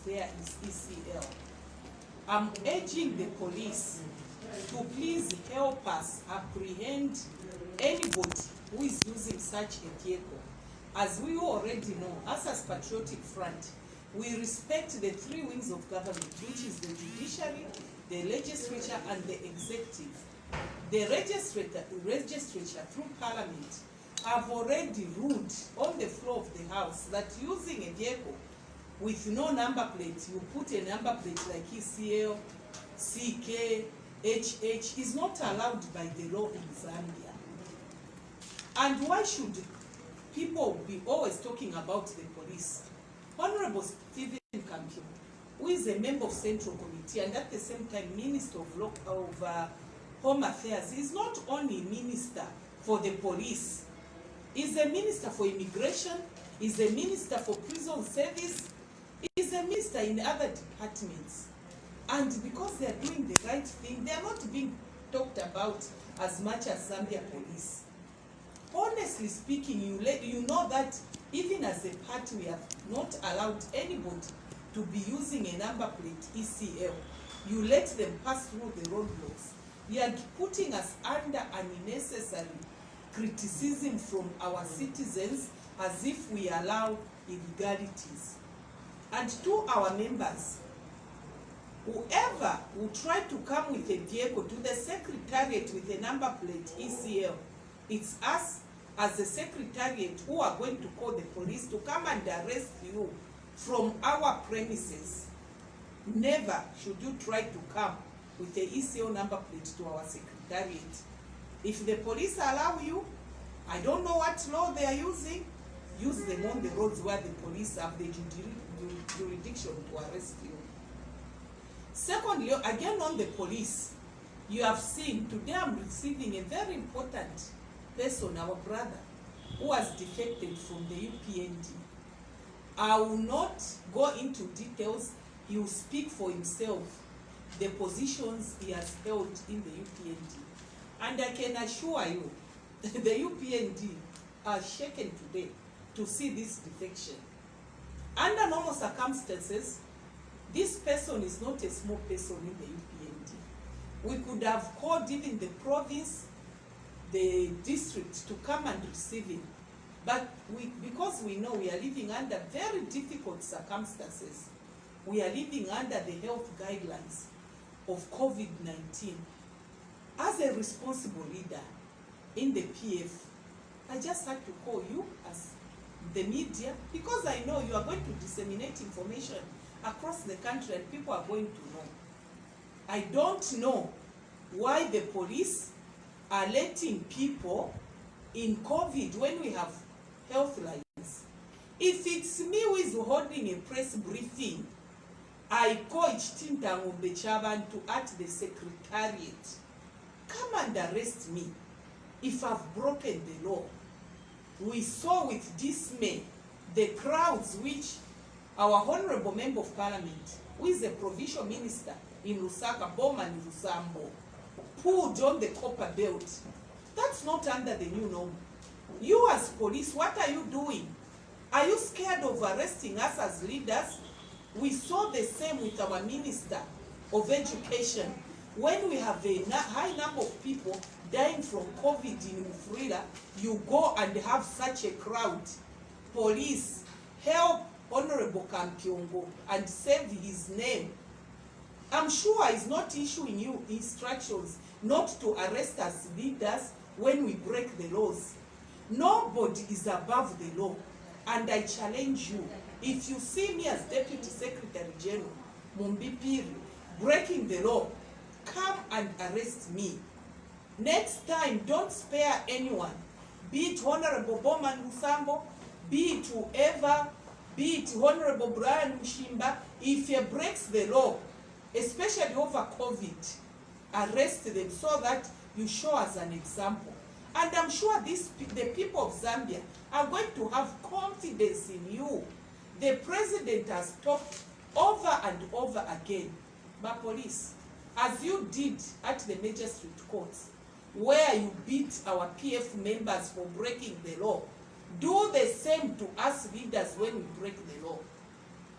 there is ECL. I'm urging the police to please help us apprehend anybody who is using such a vehicle. As we already know, us as Patriotic Front, we respect the three wings of government, which is the judiciary, the legislature, and the executive. The legislature through Parliament have already ruled on the floor of the House that using a vehicle with no number plate, you put a number plate like ECL, CK, HH, is not allowed by the law in Zambia. And why should people be always talking about the police? Honorable Stephen Kampion, who is a member of Central Committee and at the same time Minister of Home Affairs, is not only Minister for the police, he's a Minister for Immigration, he's a Minister for Prison Service, he's a Minister in other departments. And because they are doing the right thing, they are not being talked about as much as Zambia police. Honestly speaking, you know that even as a party, we have not allowed anybody to be using a number plate ECL. You let them pass through the roadblocks. You are putting us under unnecessary criticism from our citizens as if we allow illegalities. And to our members, whoever will try to come with a vehicle to the Secretariat with a number plate ECL, it's us as the Secretariat who are going to call the police to come and arrest you from our premises. Never should you try to come with the ECL number plate to our Secretariat. If the police allow you, I don't know what law they are using, use them on the roads where the police have the jurisdiction to arrest you. Secondly, again on the police, you have seen, today I'm receiving a very important person, our brother, who has defected from the UPND. I will not go into details. He will speak for himself, the positions he has held in the UPND. And I can assure you, the UPND are shaken today to see this defection. Under normal circumstances, this person is not a small person in the UPND. We could have called even the province, the district to come and receive him. But because we know we are living under very difficult circumstances, we are living under the health guidelines of COVID-19. As a responsible leader in the PF, I just had to call you as the media, because I know you are going to disseminate information across the country and people are going to know. I don't know why the police are letting people in COVID when we have health lines. If it's me who is holding a press briefing, I call Chitinta Ngumbechaban to at the Secretariat. Come and arrest me if I've broken the law. We saw with dismay the crowds which our Honorable Member of Parliament, who is a provincial minister in Lusaka, Bowman, Lusambo, pulled on the copper belt. That's not under the new norm. You as police, what are you doing? Are you scared of arresting us as leaders? We saw the same with our Minister of Education. When we have a high number of people dying from COVID in Mufrila, you go and have such a crowd. Police, help Honorable Kampiongo and save his name. I'm sure he's not issuing you instructions not to arrest us leaders when we break the laws. Nobody is above the law. And I challenge you, if you see me as Deputy Secretary General, Mumbi Phiri, breaking the law, come and arrest me. Next time, don't spare anyone. Be it Honorable Bowman Lusambo, be it whoever, be it Honorable Mushimba. If he breaks the law, especially over COVID, arrest them so that you show us an example. And I'm sure the people of Zambia are going to have confidence in you. The president has talked over and over again. But police, as you did at the magistrate courts, where you beat our PF members for breaking the law, do the same to us leaders when we break the law.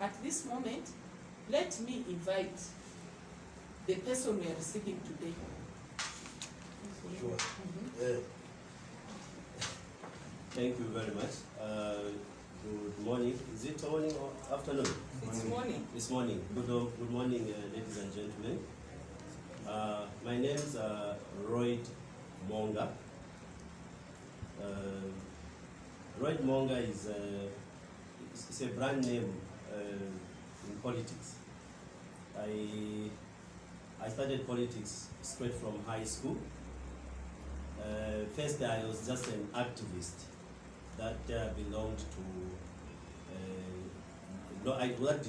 At this moment, Let me invite the person we are receiving today. Sure. Thank you very much. Good morning. Is it morning or afternoon? It's morning. It's morning. Good morning, ladies and gentlemen. My name is Royd Monga. Royd Monga is it's a brand name in politics. I started politics straight from high school. First, I was just an activist that belonged to. I did not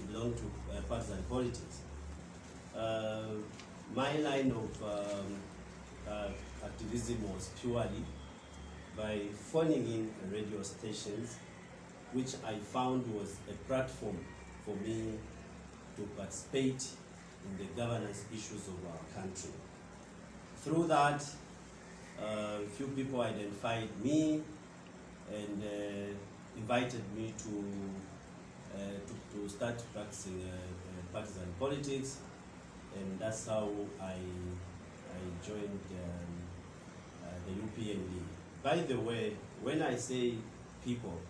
belong to partisan politics. My line of activism was purely by phoning in radio stations, which I found was a platform for me to participate in the governance issues of our country. Through that, a few people identified me and invited me to start practicing partisan politics, and that's how I joined the UPND. By the way, when I say people,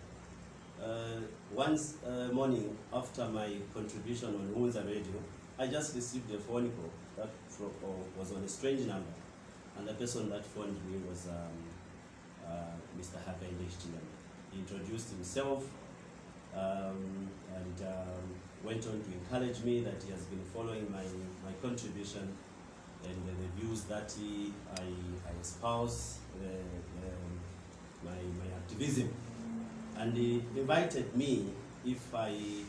once morning after my contribution on Hunza Radio, I just received a phone call that was on a strange number, and the person that phoned me was Mr. Hakainde Chitilama. He introduced himself and went on to encourage me that he has been following my contribution and the views that I espouse, my activism. And he invited me if I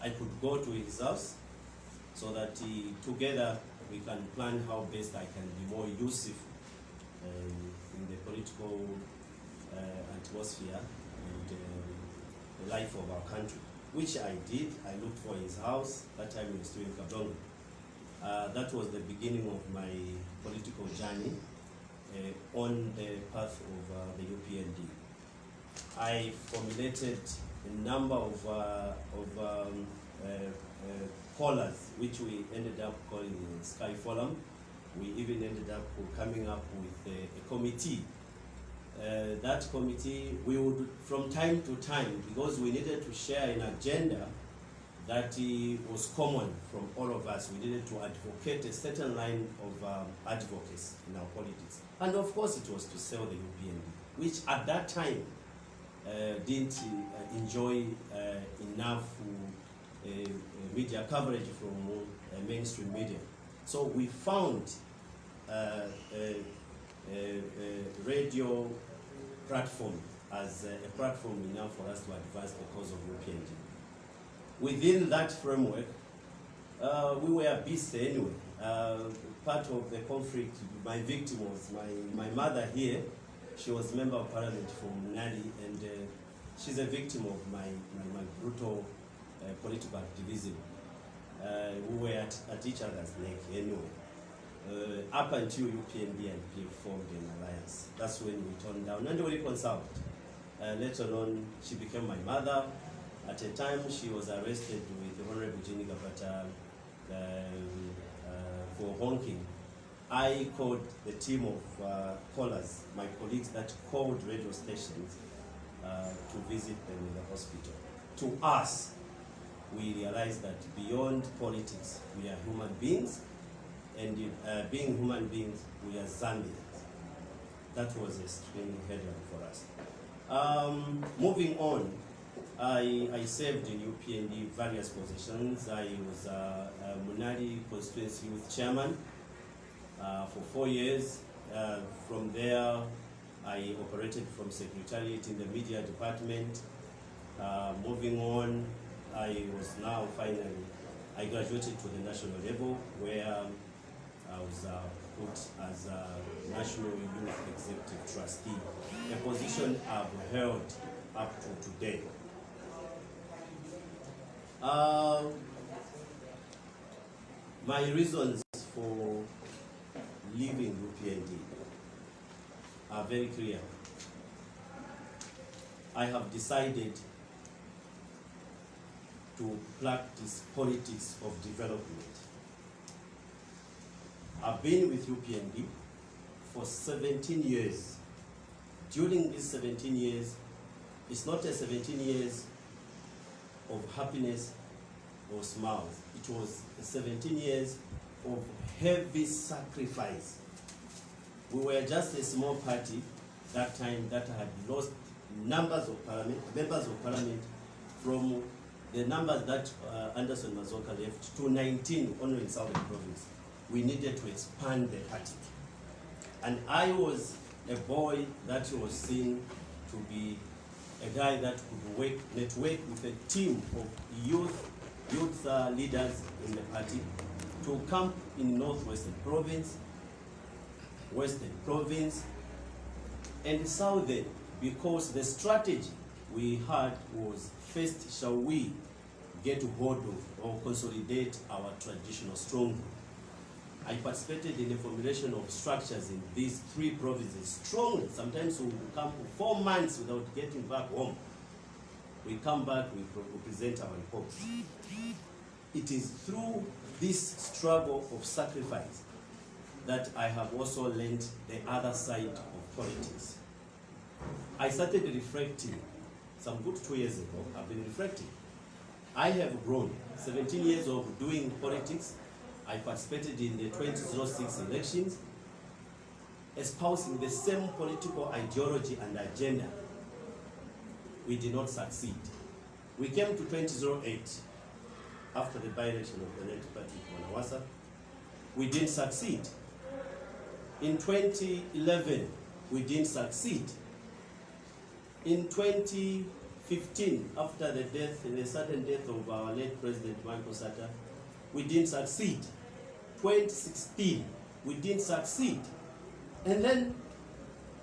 could go to his house so that together we can plan how best I can be more useful in the political atmosphere and the life of our country, which I did. I looked for his house. That time he was still in Kabongo. That was the beginning of my political journey on the path of the UPND. I formulated a number of callers, which we ended up calling the Sky Forum. We even ended up coming up with a committee. That committee, we would, from time to time, because we needed to share an agenda that was common from all of us, we needed to advocate a certain line of advocacy in our politics. And of course, it was to sell the UPND, which at that time didn't enjoy enough media coverage from mainstream media. So we found a radio platform as a platform enough for us to advance the cause of UPND. Within that framework, we were busy anyway. Part of the conflict, my victim was my mother here. She was member of parliament from Nali, and she's a victim of my brutal political activism. We were at each other's neck anyway. Up until UPND and PF formed an alliance. That's when we turned down and we reconciled. Later on, she became my mother. At a time, she was arrested with Honorable Jenny Gapata for honking. I called the team of callers, my colleagues that called radio stations to visit them in the hospital. To us, we realized that beyond politics, we are human beings, and being human beings, we are Zambians. That was a strange headline for us. Moving on, I served in UPND various positions. I was Munari Constituency Youth Chairman for 4 years. From there, I operated from Secretariat in the media department. Moving on, I was now finally, I graduated to the national level where I was put as a National Youth Executive Trustee, a position I've held up to today. My reasons for leaving UPND are very clear. I have decided to practice politics of development. I've been with UPND for 17 years. During these 17 years, it's not a 17 years of happiness or smiles. It was 17 years of heavy sacrifice. We were just a small party that time that had lost members of parliament from the numbers that Anderson Mazoka left to 19 only in Southern Province. We needed to expand the party. And I was a boy that was seen to be a guy that could network with a team of youth leaders in the party to camp in Northwestern Province, Western Province, and Southern, because the strategy we had was, first, shall we get hold of or consolidate our traditional stronghold. I participated in the formulation of structures in these 3 provinces strongly. Sometimes we would come for 4 months without getting back home. We come back, we present our reports. It is through this struggle of sacrifice that I have also learned the other side of politics. I started reflecting some good 2 years ago. I've been reflecting. I have grown 17 years of doing politics. I participated in the 2006 elections, espousing the same political ideology and agenda. We did not succeed. We came to 2008, after the by-election of the late Patrick Wanawasa. We didn't succeed. In 2011, we didn't succeed. In 2015, after the sudden death of our late President Michael Sata, we didn't succeed. 2016, we didn't succeed. And then,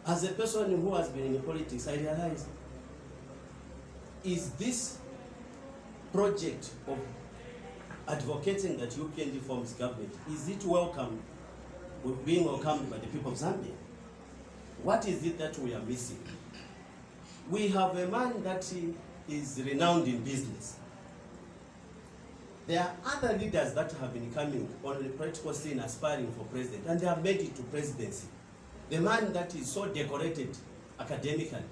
as a person who has been in politics, I realized, is this project of advocating that UPND forms government, is it welcome, being welcomed by the people of Zambia? What is it that we are missing? We have a man that is renowned in business. There are other leaders that have been coming on the political scene aspiring for president, and they have made it to presidency. The man that is so decorated academically,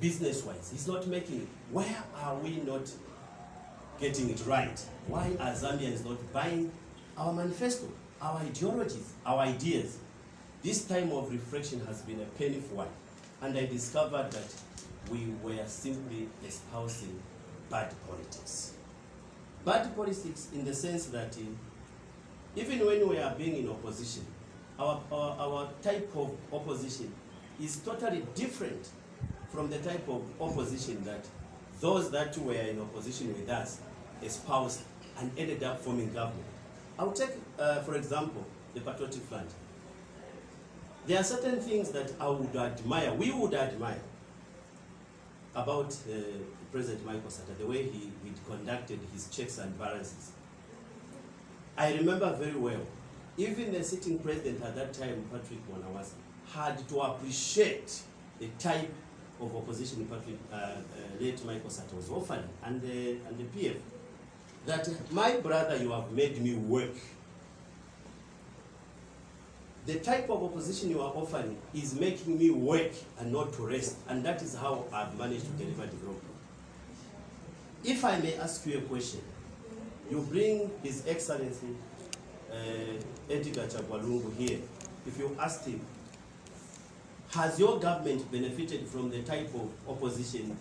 business-wise, he's not making it. Why are we not getting it right? Why are Zambians not buying our manifesto, our ideologies, our ideas? This time of reflection has been a painful one, and I discovered that we were simply espousing bad politics. Bad politics in the sense that even when we are being in opposition, our type of opposition is totally different from the type of opposition that those that were in opposition with us espoused and ended up forming government. I'll take, for example, the Patriotic Front. There are certain things that I would admire, we would admire, about President Michael Sata, the way he conducted his checks and balances. I remember very well, even the sitting president at that time, Patrick Wanawasa, had to appreciate the type of opposition late Michael Sata was offering, and the PF, that my brother, you have made me work. The type of opposition you are offering is making me work and not to rest, and that is how I've managed to deliver development. If I may ask you a question, you bring His Excellency Edgar Chagwalungu here. If you asked him, has your government benefited from the type of opposition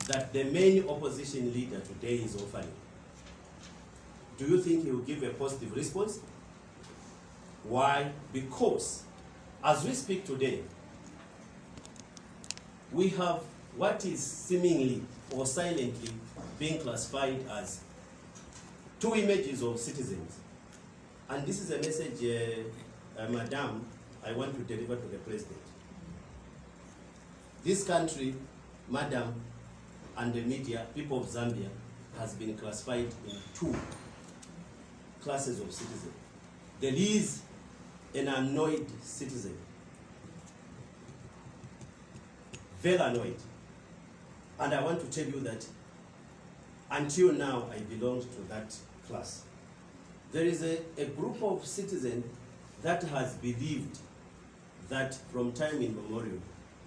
that the main opposition leader today is offering? Do you think he will give a positive response? Why? Because as we speak today, we have what is seemingly or silently being classified as 2 images of citizens. And this is a message, Madam, I want to deliver to the President. This country, Madam, and the media, people of Zambia, has been classified in 2 classes of citizens. There is an annoyed citizen, very annoyed. And I want to tell you that until now, I belonged to that class. There is a group of citizens that has believed that from time immemorial,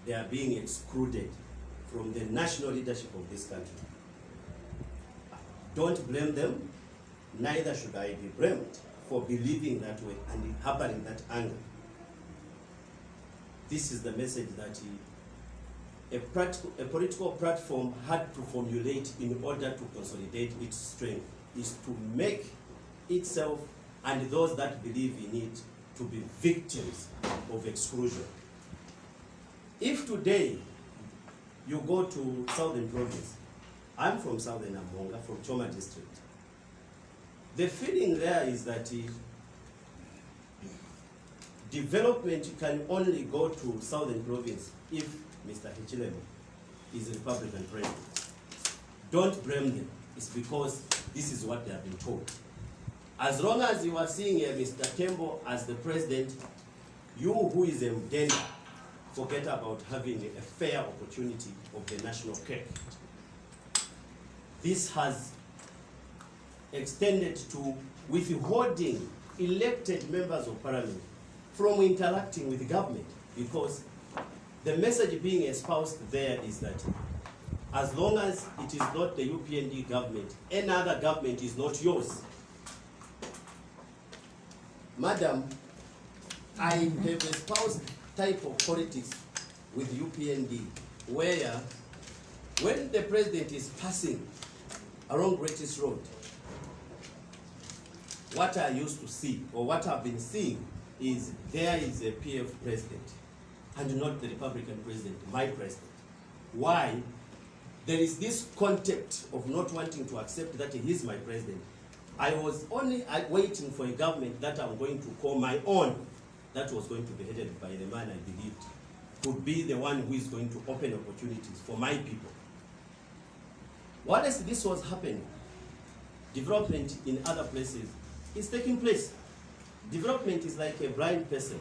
they are being excluded from the national leadership of this country. Don't blame them, neither should I be blamed for believing that way and harboring that anger. This is the message that a political platform had to formulate in order to consolidate its strength, is to make itself and those that believe in it to be victims of exclusion. If today you go to Southern Province, I'm from Southern Ambonga, from Choma District. The feeling there is that development can only go to Southern Province if Mr. Hichilema is a Republican president. Don't blame them. It's because this is what they have been told. As long as you are seeing Mr. Tembo as the president, you who is a Mdenda, forget about having a fair opportunity of the national cake. This has extended to withholding elected members of parliament from interacting with the government, because the message being espoused there is that as long as it is not the UPND government, any other government is not yours. Madam, I have espoused type of politics with UPND where when the president is passing along British Road, what I used to see, or what I've been seeing, is there is a PF president and not the Republican president, my president. Why? There is this concept of not wanting to accept that he is my president. I was only waiting for a government that I'm going to call my own, that was going to be headed by the man I believed could be the one who is going to open opportunities for my people. Whilst this was happening, development in other places is taking place. Development is like a blind person.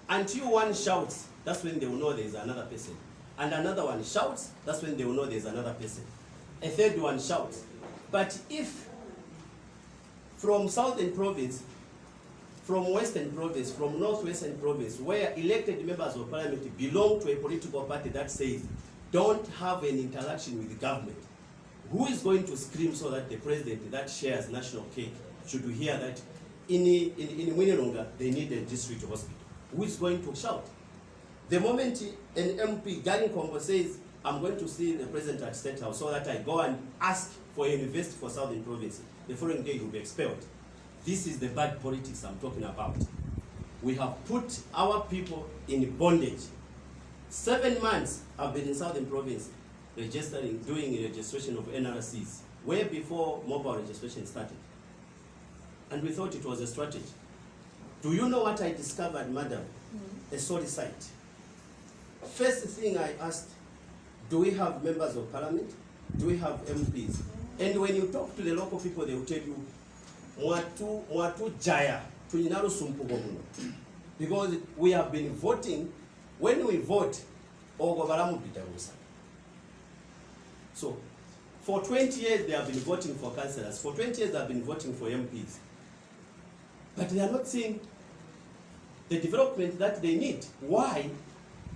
Until one shouts, that's when they will know there is another person. And another one shouts, that's when they will know there is another person. A third one shouts. But if from Southern Province, from Western Province, from Northwestern Province, where elected members of parliament belong to a political party that says, don't have an interaction with the government, who is going to scream so that the president that shares national cake should hear that in Winelonga they need a district hospital? Who is going to shout? The moment an MP, Gani Kombo, says, I'm going to see the president at State House so that I go and ask for a university for Southern Province, the following day he will be expelled. This is the bad politics I'm talking about. We have put our people in bondage. 7 months I've been in Southern Province registering, doing registration of NRCs, way before mobile registration started. And we thought it was a strategy. Do you know what I discovered, madam? A sorry sight. First thing I asked, do we have members of parliament? Do we have MPs? And when you talk to the local people, they will tell you, Mwatu Jaya, because we have been voting. When we vote, so for 20 years they have been voting for councillors, for 20 years they have been voting for MPs. But they are not seeing the development that they need. Why?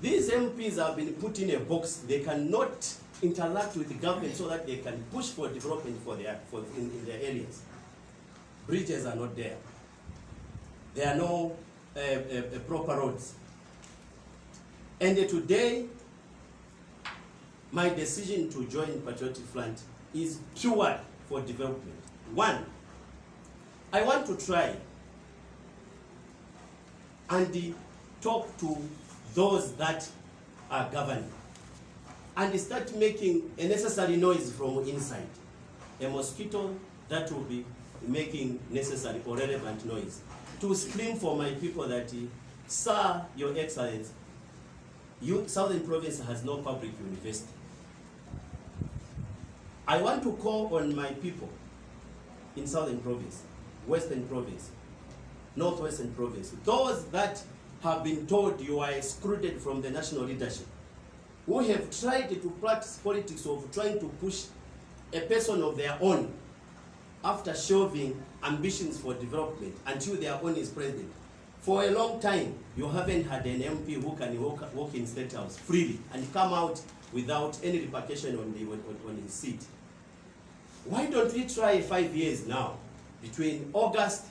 These MPs have been put in a box. They cannot interact with the government so that they can push for development in their areas. Bridges are not there. There are no proper roads. And today, my decision to join Patriotic Front is pure for development. One, I want to try and talk to those that are governing and start making a necessary noise from inside. A mosquito that will be making necessary or relevant noise to scream for my people that, sir, your excellence, Southern Province has no public university. I want to call on my people in Southern Province, Western Province, Northwestern Province, those that have been told you are excluded from the national leadership, who have tried to practice politics of trying to push a person of their own after shelving ambitions for development until their own is president. For a long time, you haven't had an MP who can walk in State House freely and come out without any repercussion on his seat. Why don't we try 5 years now, between August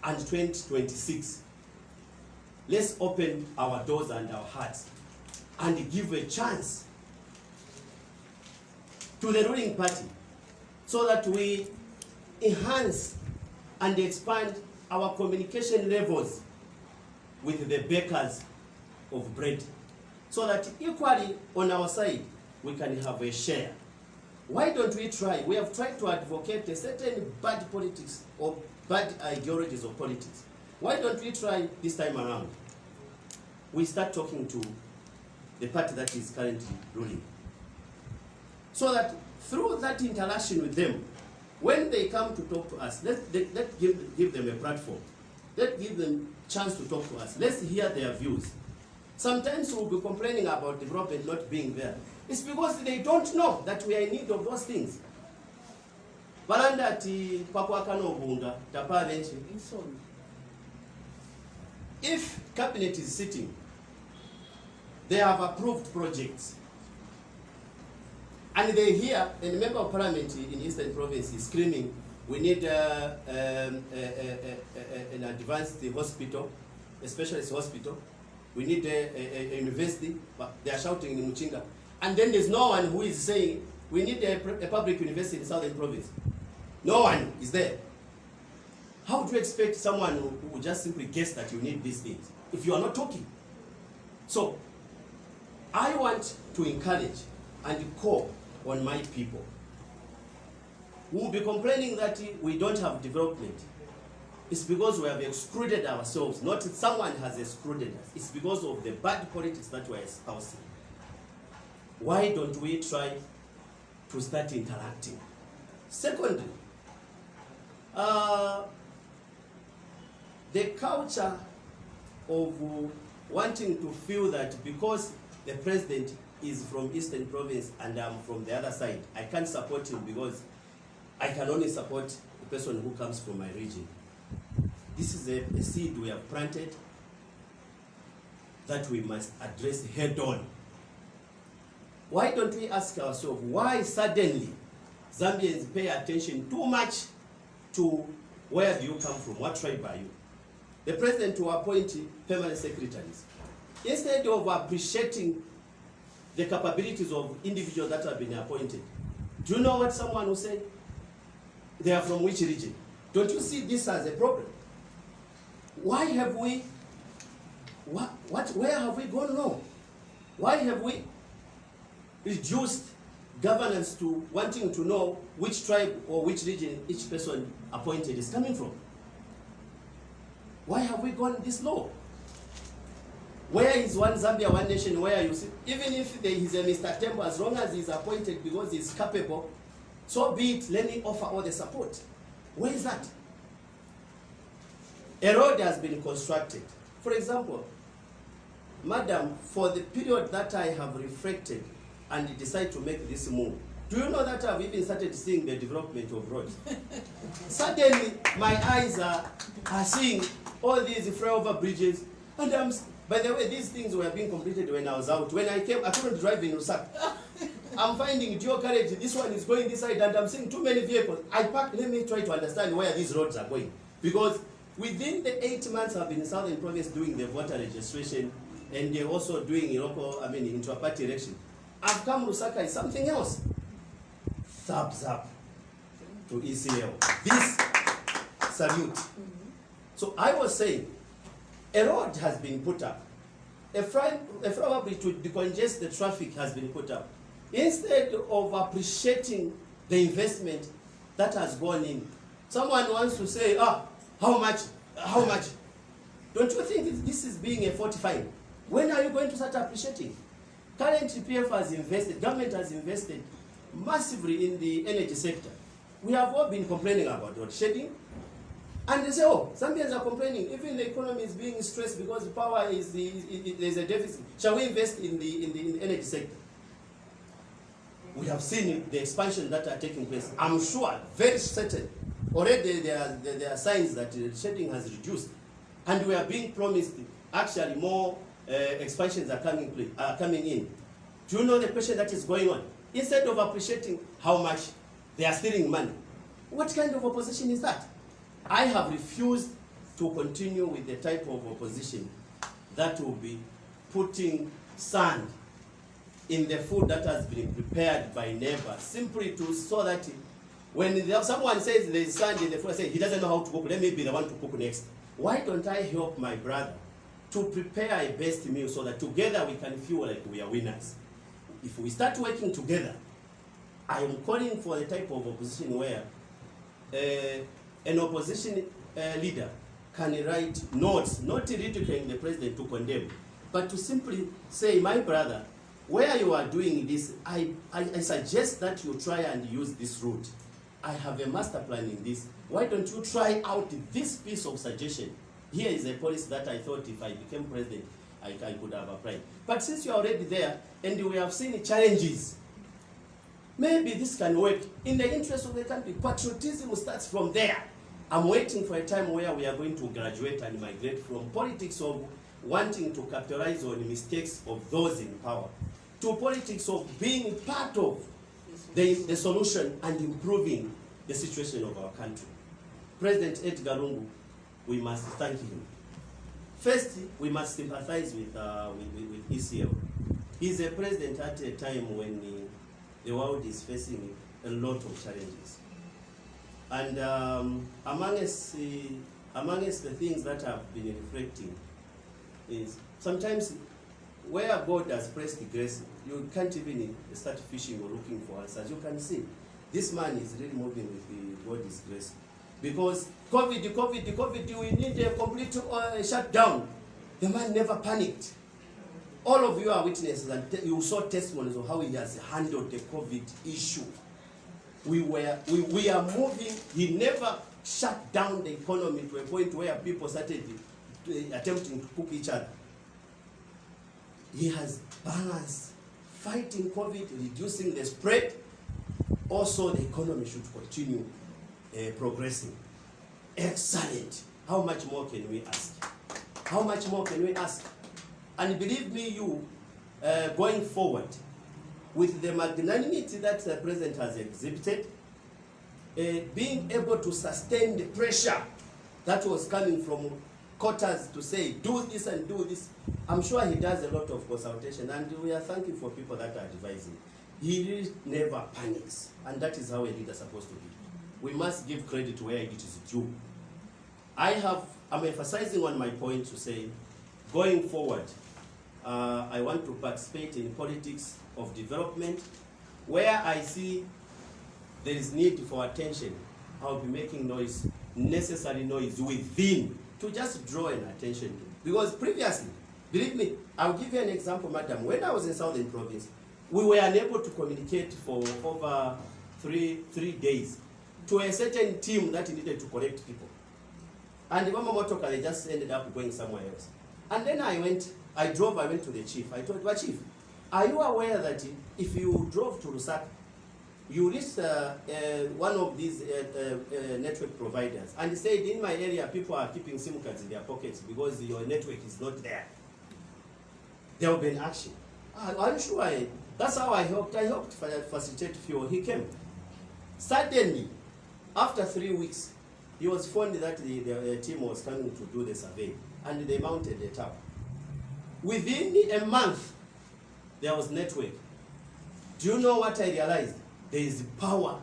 and 2026? Let's open our doors and our hearts and give a chance to the ruling party so that we enhance and expand our communication levels with the bakers of bread, so that equally on our side we can have a share. Why don't we try? We have tried to advocate a certain bad politics or bad ideologies of politics. Why don't we try this time around? We start talking to the party that is currently ruling, so that through that interaction with them, when they come to talk to us, let's give them a platform. Let's give them a chance to talk to us. Let's hear their views. Sometimes we'll be complaining about development not being there. It's because they don't know that we are in need of those things. If cabinet is sitting, they have approved projects, and they hear, and the member of parliament in Eastern Province is screaming, we need an advanced hospital, a specialist hospital, we need a university, but they are shouting in Muchinga. And then there's no one who is saying, we need a public university in Southern Province. No one is there. How do you expect someone who will just simply guess that you need these things if you are not talking? So, I want to encourage and call on my people who will be complaining that we don't have development. It's because we have excluded ourselves, not that someone has excluded us. It's because of the bad politics that we are espousing. Why don't we try to start interacting? Secondly, the culture of wanting to feel that because the president is from Eastern Province and I'm from the other side, I can't support him because I can only support the person who comes from my region. This is a seed we have planted that we must address head on. Why don't we ask ourselves, why suddenly Zambians pay attention too much to where do you come from, what tribe are you? The president will appoint permanent secretaries. Instead of appreciating the capabilities of individuals that have been appointed, do you know what someone will say? They are from which region? Don't you see this as a problem? Why have we, where have we gone wrong? Why have we reduced governance to wanting to know which tribe or which region each person appointed is coming from? Why have we gone this low? Where is one Zambia, one nation, where you see, even if there is a Mr. Tembo, as long as he's appointed because he's capable, so be it, let me offer all the support. Where is that? A road has been constructed. For example, madam, for the period that I have reflected and decide to make this move, do you know that I've even started seeing the development of roads? Suddenly, my eyes are seeing all these flyover bridges, and by the way, these things were being completed when I was out. When I came, I couldn't drive in Lusaka. I'm finding dual carriage, this one is going this side, and I'm seeing too many vehicles. I parked, let me try to understand where these roads are going. Because within the 8 months I've been in Southern Province doing the voter registration, and they're also doing local, intra-party election. I've come Lusaka is something else. Thumbs up to ECL. This salute. So I was saying, a road has been put up. A flyover bridge to decongest the traffic has been put up. Instead of appreciating the investment that has gone in, someone wants to say, how much? Don't you think this is being a fortifying? When are you going to start appreciating? Currently, PF has invested, government has invested massively in the energy sector. We have all been complaining about load shedding, and they say, Zambians are complaining, even the economy is being stressed because the power is there's a deficit. Shall we invest in the energy sector? We have seen the expansion that are taking place. I'm sure, very certain, already there are signs that shedding has reduced, and we are being promised actually more expansions are coming in. Do you know the question that is going on? Instead of appreciating how much they are stealing money, what kind of opposition is that? I have refused to continue with the type of opposition that will be putting sand in the food that has been prepared by neighbors, simply to so that when someone says there is sand in the food, I say he doesn't know how to cook, let me be the one to cook next. Why don't I help my brother to prepare a best meal so that together we can feel like we are winners? If we start working together, I am calling for the type of opposition where an opposition leader can write notes, not ridiculing the president to condemn, but to simply say, my brother, where you are doing this, I suggest that you try and use this route. I have a master plan in this. Why don't you try out this piece of suggestion? Here is a policy that I thought if I became president, I could have applied. But since you are already there, and we have seen challenges, maybe this can work in the interest of the country. Patriotism starts from there. I'm waiting for a time where we are going to graduate and migrate from politics of wanting to capitalize on the mistakes of those in power to politics of being part of the solution and improving the situation of our country. President Edgar Lungu, we must thank him. First, we must sympathize with ECL. He's a president at a time when the world is facing a lot of challenges. And amongst the things that I've been reflecting is sometimes where God has placed the grace, you can't even start fishing or looking for answers. You can see this man is really moving with God's grace. Because COVID, we need a complete shutdown. The man never panicked. All of you are witnesses, and you saw testimonies of how he has handled the COVID issue. We are moving. He never shut down the economy to a point where people started attempting to cook each other. He has balanced fighting COVID, reducing the spread. Also, the economy should continue progressing. Excellent. How much more can we ask? How much more can we ask? And believe me, going forward, with the magnanimity that the president has exhibited, being able to sustain the pressure that was coming from quarters to say, do this and do this, I'm sure he does a lot of consultation, and we are thankful for people that are advising. He really never panics, and that is how a leader is supposed to be. We must give credit where it is due. I'm emphasizing on my point to say, going forward, I want to participate in politics of development. Where I see there is need for attention, I'll be making noise, necessary noise within, to just draw an attention to. Because previously, believe me, I'll give you an example, madam. When I was in Southern Province, we were unable to communicate for over three days to a certain team that needed to collect people. And the Mama Motoka, they just ended up going somewhere else. And then I went to the chief. I told him, Chief, are you aware that if you drove to Lusaka, you reached one of these network providers, and he said, in my area, people are keeping SIM cards in their pockets because your network is not there. There will be an action. I'm sure that's how I helped. I helped facilitate fuel. He came. Suddenly, after 3 weeks, he was phoned that the team was coming to do the survey, and they mounted the tower. Within a month, there was network. Do you know what I realized? There is power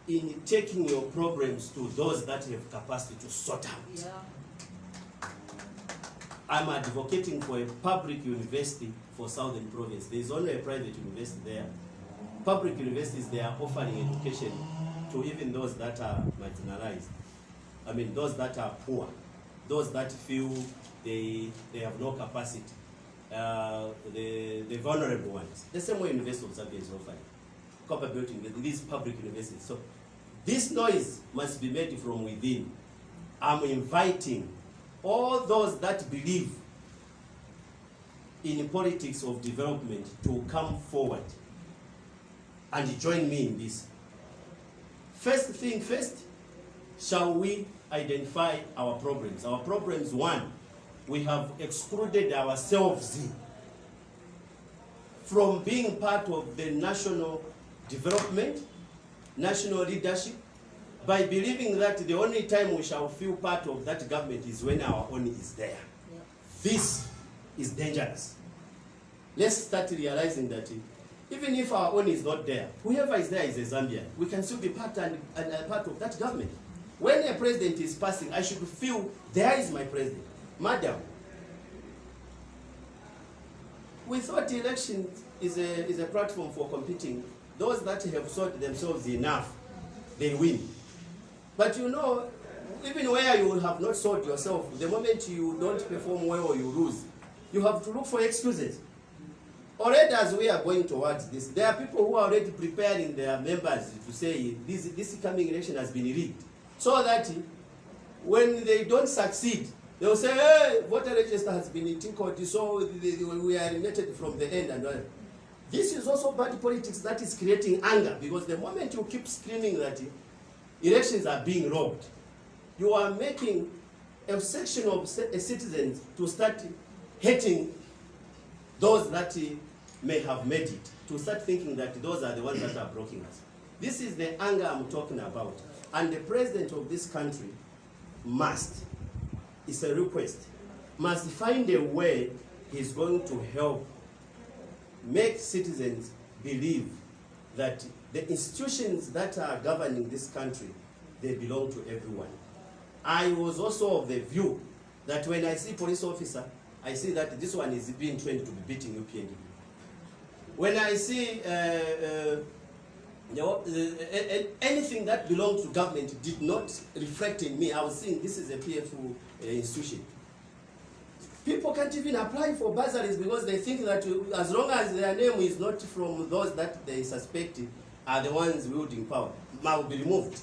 in taking your problems to those that have capacity to sort out. Yeah. I'm advocating for a public university for Southern Province. There is only a private university there. Public universities, they are offering education to even those that are marginalized. I mean, those that are poor, those that feel they have no capacity, the vulnerable ones. The same way University of Zambia is offering capability in these public universities. So this noise must be made from within. I'm inviting all those that believe in politics of development to come forward. and join me in this. First thing first, shall we identify our problems? Our problems, one, we have excluded ourselves from being part of the national development, national leadership, by believing that the only time we shall feel part of that government is when our own is there. Yeah. This is dangerous. Let's start realizing that even if our own is not there, whoever is there is a Zambian. We can still be part and part of that government. When a president is passing, I should feel there is my president. Madam, we thought election is a platform for competing. Those that have sold themselves enough, they win. But you know, even where you have not sold yourself, the moment you don't perform well or you lose, you have to look for excuses. Already as we are going towards this, there are people who are already preparing their members to say this coming election has been rigged. So that when they don't succeed, they will say, hey, voter register has been tinkered, so we are eliminated from the end and all. This is also bad politics that is creating anger, because the moment you keep screaming that elections are being robbed, you are making a section of citizens to start hating those that may have made it, to start thinking that those are the ones that are blocking us. This is the anger I'm talking about. And the president of this country must, it's a request, must find a way he's going to help make citizens believe that the institutions that are governing this country, they belong to everyone. I was also of the view that when I see police officer, I see that this one is being trained to be beating UPND. When I see anything that belongs to government did not reflect in me, I was saying this is a PF institution. People can't even apply for bursaries because they think that as long as their name is not from those that they suspect are the ones wielding power, will be removed.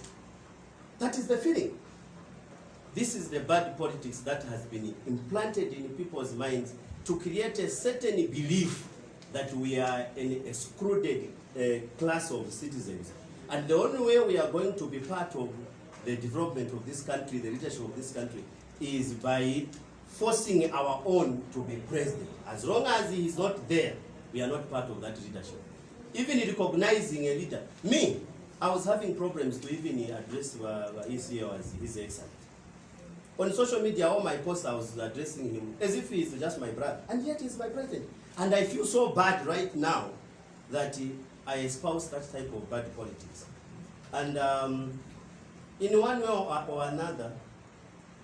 That is the feeling. This is the bad politics that has been implanted in people's minds to create a certain belief that we are an excluded class of citizens. And the only way we are going to be part of the development of this country, the leadership of this country, is by forcing our own to be president. As long as he is not there, we are not part of that leadership. Even recognizing a leader. Me, I was having problems to even address ECO as his excellence. On social media, all my posts, I was addressing him as if he is just my brother. And yet he's my president. And I feel so bad right now that I espouse that type of bad politics. And in one way or another,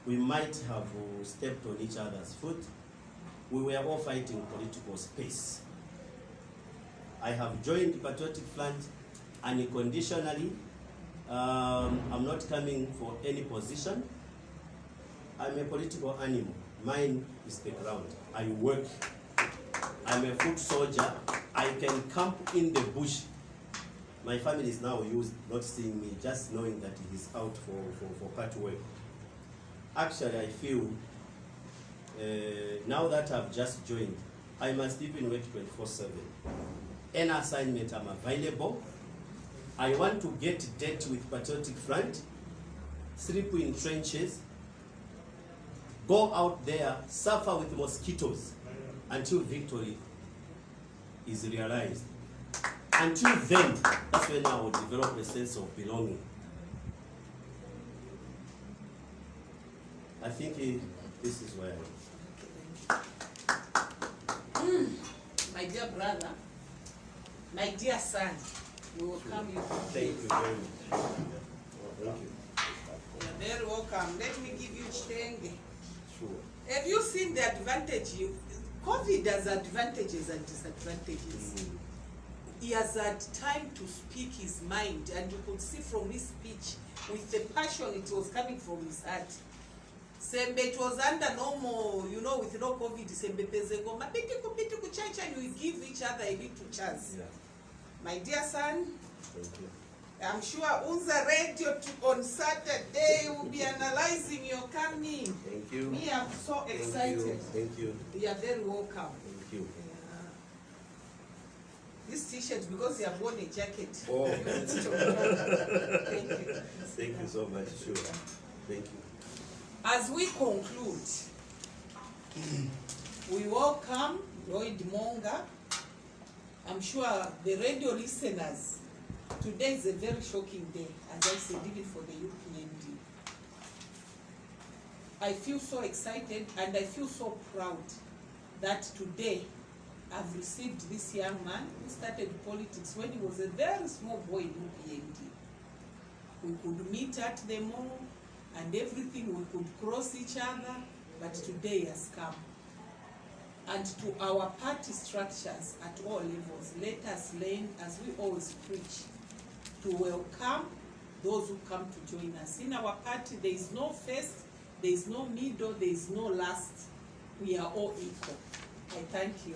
we might have stepped on each other's foot. We were all fighting political space. I have joined Patriotic Front unconditionally. I'm not coming for any position. I'm a political animal. Mine is the ground. I work. I'm a foot soldier. I can camp in the bush. My family is now used not seeing me, just knowing that he's out for part work. Actually, I feel now that I've just joined, I must even work 24/7. Any assignment, I'm available. I want to get dirty with Patriotic Front, sleep in trenches, go out there, suffer with mosquitoes until victory is realized. Until then, that's when I will develop a sense of belonging. I think this is where I am. My dear brother, my dear son, we welcome you. Thank you very much. Thank you. You're very welcome. Let me give you Chitenge. Sure. Have you seen the advantage? COVID has advantages and disadvantages. He has had time to speak his mind, and you could see from his speech, with the passion it was coming from his heart. Sembe, it was under normal, with no COVID, Sembe Pezego, Mapitiku church, and we give each other a little chance. Yeah. My dear son, thank you. I'm sure Unza Radio on Saturday will be analyzing your coming. Thank you. Me, I'm so excited. Thank you. You are very welcome. Thank you. this t-shirt because you have worn a jacket. Oh. Thank you. Thank you so much, sure. Thank you. As we conclude, we welcome Lloyd Monga. I'm sure the radio listeners, today is a very shocking day, as I said, even for the UPND. I feel so excited and I feel so proud that today I've received this young man who started politics when he was a very small boy in UPND. We could meet at the mall and everything, we could cross each other, but today he has come. And to our party structures at all levels, let us learn, as we always preach, to welcome those who come to join us. In our party, there is no first, there is no middle, there is no last. We are all equal. I thank you.